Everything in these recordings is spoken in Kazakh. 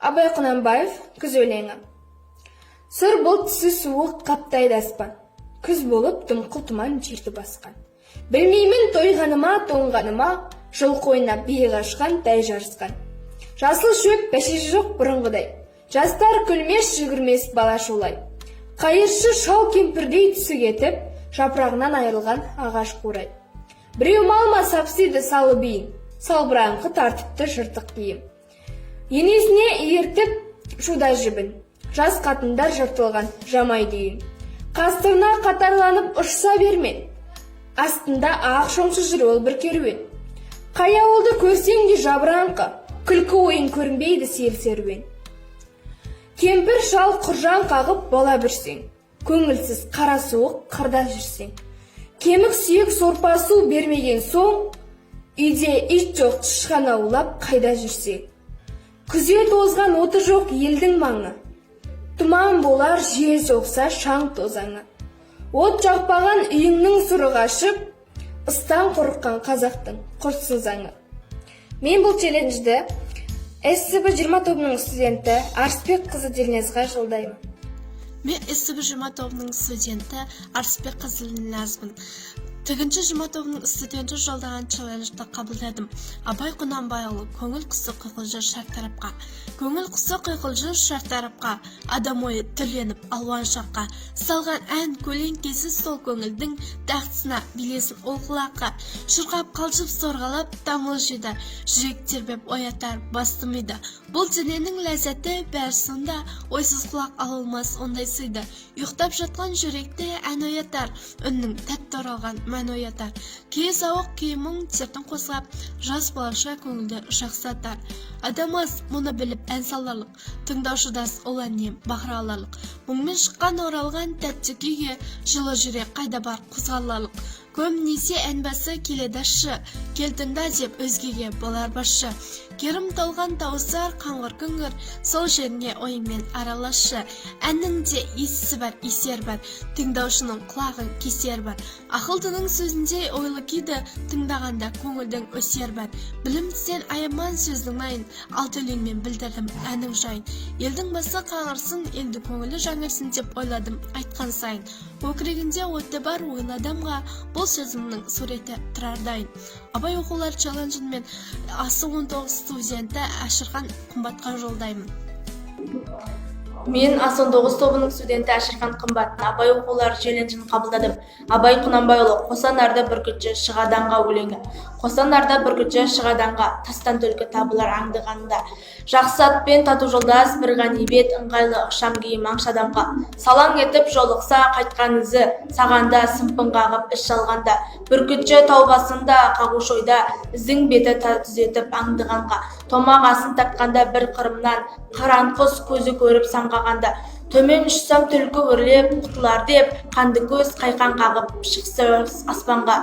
Абай Құнанбаев, күз өлеңі. Сыр бұлт түсі суық қаптайды аспан, күз болып дымқыл тұман жерді басқан. Білмеймін тойғаныма, тоңғаныма, жыл қойына биік ашқан, тай жарысқан. Жасыл шөп бәшесі жоқ бұрынғыдай, жастар күлмес, жүгірмес бала шолай. Қайыршы шал кемпірдей түсі кетіп, жапырағынан айырылған ағаш қурай. Біреу малма сапсиды салы бейін, салбыраңқы тартыпты жыртық киім. Енесіне ертіп шуда жібін, жас қатындар жыртылған жамай дейін. Қастырына қатарланып ұшса бермен, астында ақ шоңшы жүр ол бір керуен. Қай ауылды көрсең де жабыраңқы, күлкі ойын көрінбейді сел серуен. Кемпір шал құржан қағып бала бүрсең, көңілсіз қара суық қырда жүрсең. Кемік сүйек сорпасу бермеген соң, үйде ит жоқ тышқан аулап қайда жүрсең. Күзет озған оты жоқ елдің маңы, тұман болар жел соқса шаң тозаңы. От жақпаған үйіңнің сұры қашып, ыстан қорыққан қазақтың құртсыз аңы. Мен бұл челленджді ССБ-20 тобының студенті Арыспек қызы Дильназға жолдаймын. Мен ССБ-20 тобының студенті Арыспек қызы Дильназбын. Тігінші 20 тобының студенті жолдаған челленджді қабылдадым. Абай Құнанбайұлы көңіл құсы қиқылжыр шартарапқа. Көңіл құсы қиқылжыр шартарапқа, адам ойы түрленіп алуан шаққа. Салған ән көлеңкесі сол көңілдің тақтысына билесін олқылаққа. Шырқап қалжып сорғалап тамыл жиды, жүрек тербеп оятар бастымайды. Бұл дененің ләззәті бәр сонда, ойсыз құлақ алылмас ондай сыйды. Ұйықтап жатқан жүректе ән оятар, үннің тәтті оралған мән оятар. Киіз ауық киімің тертін қосылап, жас балаша көңілді жақсатар. Адамыз мұны біліп ән саларлық, тыңдаушыдас ол әннен бақыра аларлық. Мұңмен шыққан оралған тәтті күйге, жылы жүрек қайда бар қозғаларлық. Көмнесе әнбасы келедашы, келтінда деп өзгеге болар басшы. Керім толған тауысар қаңғыр күңгір, сол жеріне ойымен аралашы. Әнніңде иісі бар, есер бар, тыңдаушының құлағын кесер бар. Ақылдының сөзінде ойлы күйді, тыңдағанда көңілдің өсер бар. Білімдісен аяман сөздің айын, алт өлеңмен білдірдім әнің жайын. Елдің басы қаңырсын, елді көңілі жаңырсын деп ойладым айтқан сайын. Көкірегінде отты бар ойлы адамға, бұл сөзімнің суреті тұрардайын. Абай оқулар челленджінмен асы 19 студенті Әшірхан Қымбатқа жолдаймын. Мен ас-19 тобының студенті Әшірхан Қымбат Абай оқулар челленджін қабылдадым. Абай Құнанбайұлы Қосанарда бүркітші шығаданға өлеңі. Қосанарда бүркітші шығаданға, тастан түлкі табылар аңдығанда. Жақсы атпен тату жолдас бір ғанибет, ыңғайлы ықшам киім аңшы адамға. Салаң етіп жолықса қайтқан ізі, сағанда сымпын қағып іш жалғанда. Бүркітші таубасында қағуш ойда, іздің беті түзетіп аңдығанға. Томағасын тартқанда бір қырымнан, қаран құс көзі көріп самғағанда. Төмен ұшсам түлкі өрлеп құтылар деп, қанды көз қайқан қағып шықса аспанға.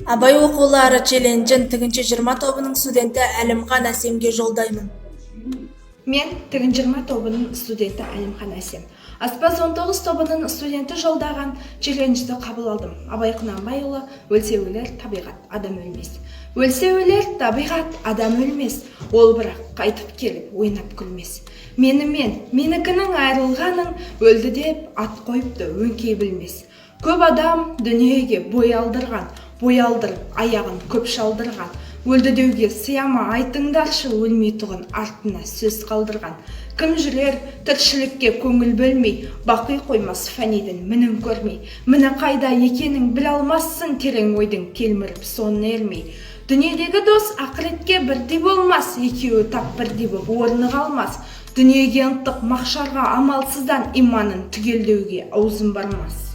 Абай оқулары челленджін тігінші 20 тобының студенті Әлімхан Әсемге жолдаймын. Мен тігінші 20 тобының студенті Әлімхан Әсем. Аспаз 19 тобының студенті жолдаған челленджді қабыл алдым. Абай Құнанбайұлы өлсе өлер, табиғат, адам өлмес. Өлсе өлер, табиғат, адам өлмес. Ол бірақ қайтып келіп, ойнап күлмес. Менікінің айырылғаның өлді деп ат қойыпты өңкей білмес. Көп адам дүниеге бой алдырған, бой алдырып аяғын көп шалдырған. Өлді деуге сияма айтыңдаршы өлмей тұғын артына сөз қалдырған. Кім жүрер тіршілікке көңіл бөлмей, бақи қоймас фәнидің мінін көрмей. Міні қайда екенің біл алмассың терең ойдың телміріп соңын ермей. Дүниедегі дос ақыретке бірдей болмас, екеуі тап бірдей боп орны қалмас. Дүниеге ынтық мақшарға амалсыздан иманын түгелдеуге аузын бармас.